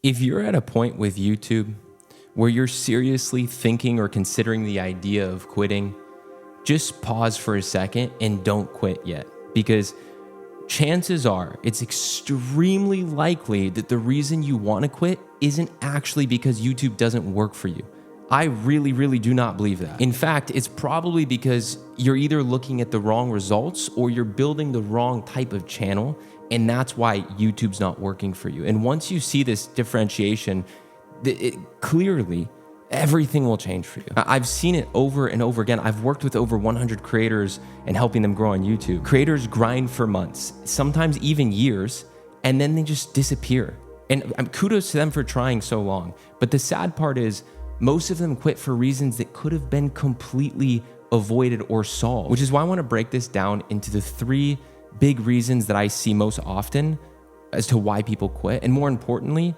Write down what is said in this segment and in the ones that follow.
If you're at a point with YouTube where you're seriously thinking or considering the idea of quitting, just pause for a second and don't quit yet, because chances are it's extremely likely that the reason you want to quit isn't actually because YouTube doesn't work for you. I really do not believe that. In fact, it's probably because you're either looking at the wrong results or you're building the wrong type of channel, and that's why YouTube's not working for you. And once you see this differentiation, clearly everything will change for you. I've seen it over and over again. I've worked with over 100 creators and helping them grow on YouTube. Creators grind for months, sometimes even years, and then they just disappear. And kudos to them for trying so long. But the sad part is most of them quit for reasons that could have been completely avoided or solved, which is why I want to break this down into the 3 big reasons that I see most often as to why people quit. And more importantly,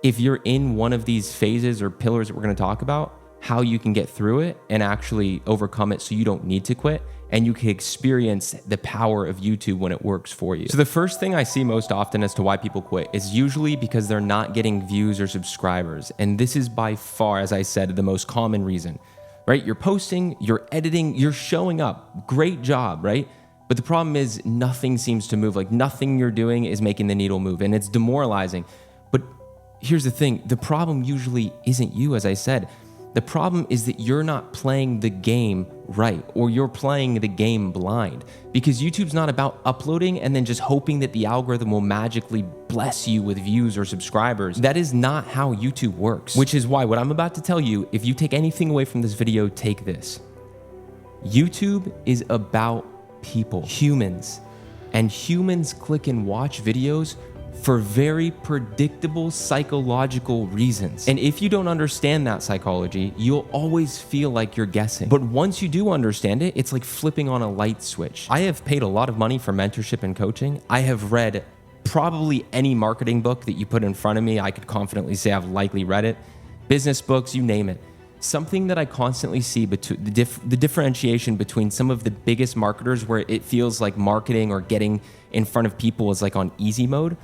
if you're in one of these phases or pillars that we're going to talk about, how you can get through it and actually overcome it so you don't need to quit and you can experience the power of YouTube when it works for you. So the first thing I see most often as to why people quit is usually because they're not getting views or subscribers. And this is by far, as I said, the most common reason, right? You're posting, you're editing, you're showing up, great job, right? But the problem is nothing seems to move. Like nothing you're doing is making the needle move, and it's demoralizing. But here's the thing, the problem usually isn't you, as I said. The problem is that you're not playing the game right, or you're playing the game blind, because YouTube's not about uploading and then just hoping that the algorithm will magically bless you with views or subscribers. That is not how YouTube works, which is why what I'm about to tell you, if you take anything away from this video, take this. YouTube is about people, humans, and humans click and watch videos for very predictable psychological reasons. And if you don't understand that psychology, you'll always feel like you're guessing. But once you do understand it, it's like flipping on a light switch. I have paid a lot of money for mentorship and coaching. I have read probably any marketing book that you put in front of me. I could confidently say I've likely read it. Business books, you name it. Something that I constantly see between the differentiation between some of the biggest marketers where it feels like marketing or getting in front of people is like on easy mode.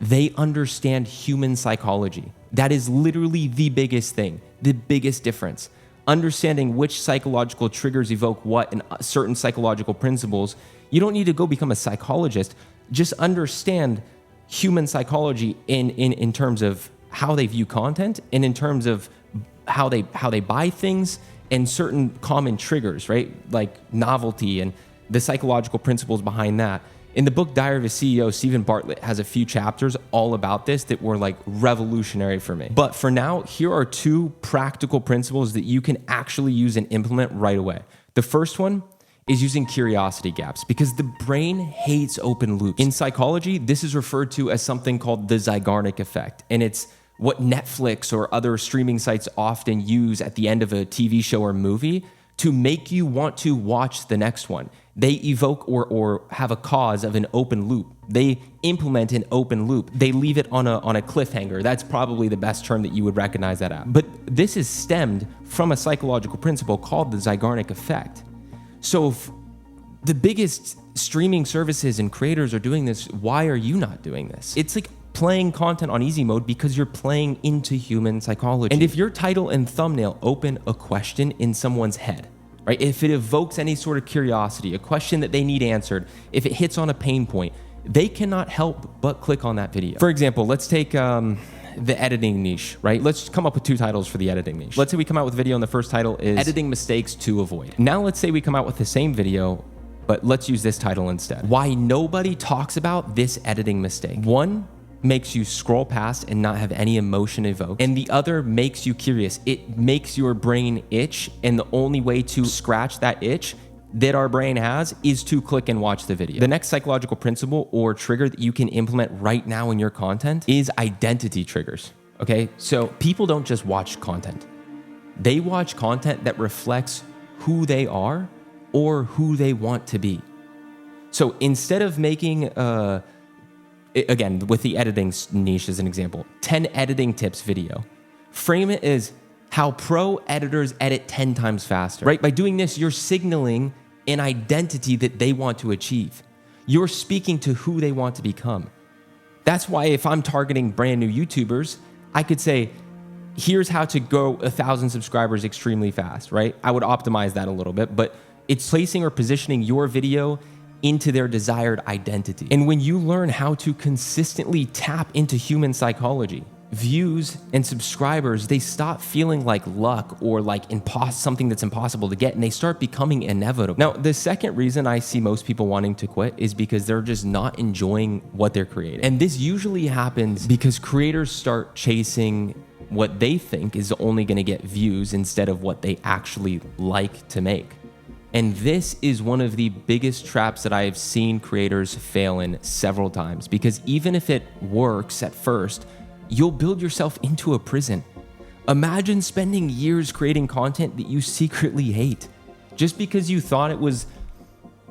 They understand human psychology. That is literally the biggest thing, the biggest difference. Understanding which psychological triggers evoke what and certain psychological principles. You don't need to go become a psychologist. Just understand human psychology in terms of how they view content and in terms of how they buy things and certain common triggers, right? Like novelty and the psychological principles behind that. In the book Diary of a CEO, Stephen Bartlett has a few chapters all about this that were like revolutionary for me. But for now, here are 2 practical principles that you can actually use and implement right away. The first one is using curiosity gaps, because the brain hates open loops. In psychology, this is referred to as something called the Zeigarnik effect. And it's what Netflix or other streaming sites often use at the end of a TV show or movie to make you want to watch the next one. They evoke or have a cause of an open loop. They implement an open loop. They leave it on a cliffhanger. That's probably the best term that you would recognize that at. But this is stemmed from a psychological principle called the Zeigarnik effect. So if the biggest streaming services and creators are doing this, why are you not doing this? It's like playing content on easy mode because you're playing into human psychology. And if your title and thumbnail open a question in someone's head, right? If it evokes any sort of curiosity, a question that they need answered, if it hits on a pain point, they cannot help but click on that video. For example, let's take the editing niche, right? Let's come up with 2 titles for the editing niche. Let's say we come out with a video and the first title is editing mistakes to avoid. Now let's say we come out with the same video, but let's use this title instead. Why nobody talks about this editing mistake. 1 makes you scroll past and not have any emotion evoked, and the other makes you curious. It makes your brain itch, and the only way to scratch that itch that our brain has is to click and watch the video. The next psychological principle or trigger that you can implement right now in your content is identity triggers, okay? So people don't just watch content. They watch content that reflects who they are or who they want to be. So instead of making again, with the editing niche as an example, 10 editing tips video. Frame it as how pro editors edit 10 times faster, right? By doing this, you're signaling an identity that they want to achieve. You're speaking to who they want to become. That's why if I'm targeting brand new YouTubers, I could say, here's how to grow 1,000 subscribers extremely fast, right? I would optimize that a little bit, but it's placing or positioning your video into their desired identity. And when you learn how to consistently tap into human psychology, views and subscribers, they stop feeling like luck or like something that's impossible to get, and they start becoming inevitable. Now, the second reason I see most people wanting to quit is because they're just not enjoying what they're creating. And this usually happens because creators start chasing what they think is only going to get views instead of what they actually like to make. And this is one of the biggest traps that I have seen creators fail in several times, because even if it works at first, you'll build yourself into a prison. Imagine spending years creating content that you secretly hate just because you thought it was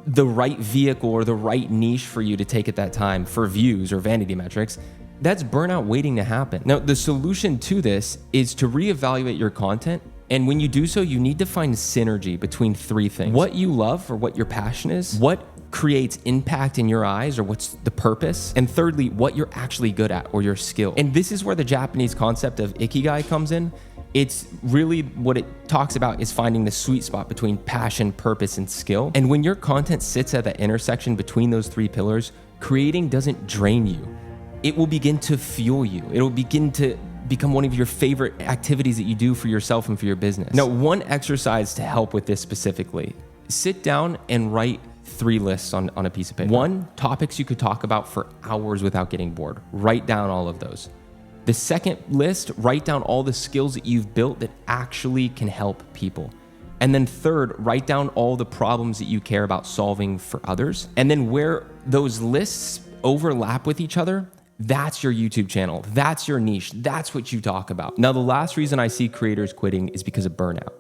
the right vehicle or the right niche for you to take at that time for views or vanity metrics. That's burnout waiting to happen. Now, the solution to this is to reevaluate your content. And when you do so, you need to find synergy between three things: what you love or what your passion is, what creates impact in your eyes or what's the purpose, and thirdly, what you're actually good at or your skill. And this is where the Japanese concept of ikigai comes in. It's really what it talks about is finding the sweet spot between passion, purpose, and skill. And when your content sits at that intersection between those three pillars, creating doesn't drain you. It will begin to fuel you. It'll begin to become one of your favorite activities that you do for yourself and for your business. Now, one exercise to help with this specifically: sit down and write 3 lists on a piece of paper. 1, topics you could talk about for hours without getting bored. Write down all of those. The second list, write down all the skills that you've built that actually can help people. And then third, write down all the problems that you care about solving for others. And then where those lists overlap with each other, that's your YouTube channel. That's your niche. That's what you talk about. Now, the last reason I see creators quitting is because of burnout.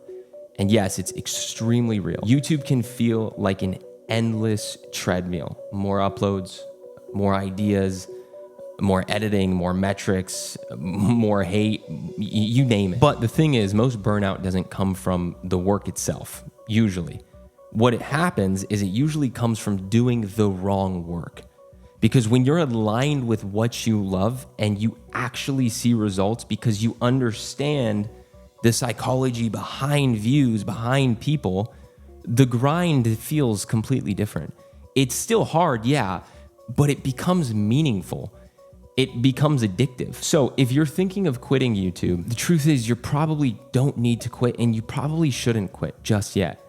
And yes, it's extremely real. YouTube can feel like an endless treadmill. More uploads, more ideas, more editing, more metrics, more hate, you name it. But the thing is, most burnout doesn't come from the work itself, usually. What it happens is it usually comes from doing the wrong work. Because when you're aligned with what you love and you actually see results because you understand the psychology behind views, behind people, the grind feels completely different. It's still hard, yeah, but it becomes meaningful. It becomes addictive. So if you're thinking of quitting YouTube, the truth is you probably don't need to quit, and you probably shouldn't quit just yet.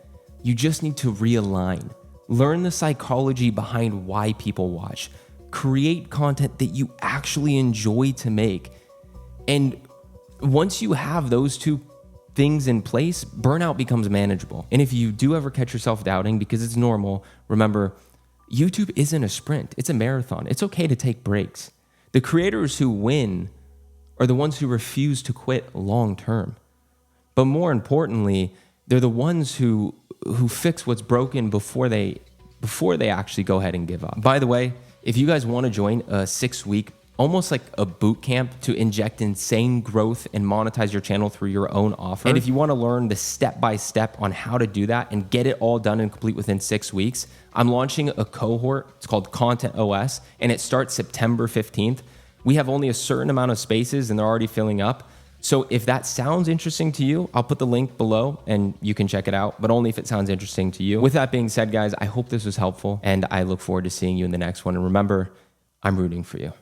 You just need to realign. Learn the psychology behind why people watch. Create content that you actually enjoy to make. And once you have those 2 things in place, burnout becomes manageable. And if you do ever catch yourself doubting, because it's normal, remember, YouTube isn't a sprint, it's a marathon. It's okay to take breaks. The creators who win are the ones who refuse to quit long term. But more importantly, they're the ones who fix what's broken before they actually go ahead and give up. By the way, if you guys want to join a 6-week, almost like a boot camp to inject insane growth and monetize your channel through your own offer, and if you want to learn the step-by-step on how to do that and get it all done and complete within 6 weeks, I'm launching a cohort. It's called Content OS, and it starts September 15th. We have only a certain amount of spaces, and they're already filling up. So if that sounds interesting to you, I'll put the link below and you can check it out, but only if it sounds interesting to you. With that being said, guys, I hope this was helpful, and I look forward to seeing you in the next one. And remember, I'm rooting for you.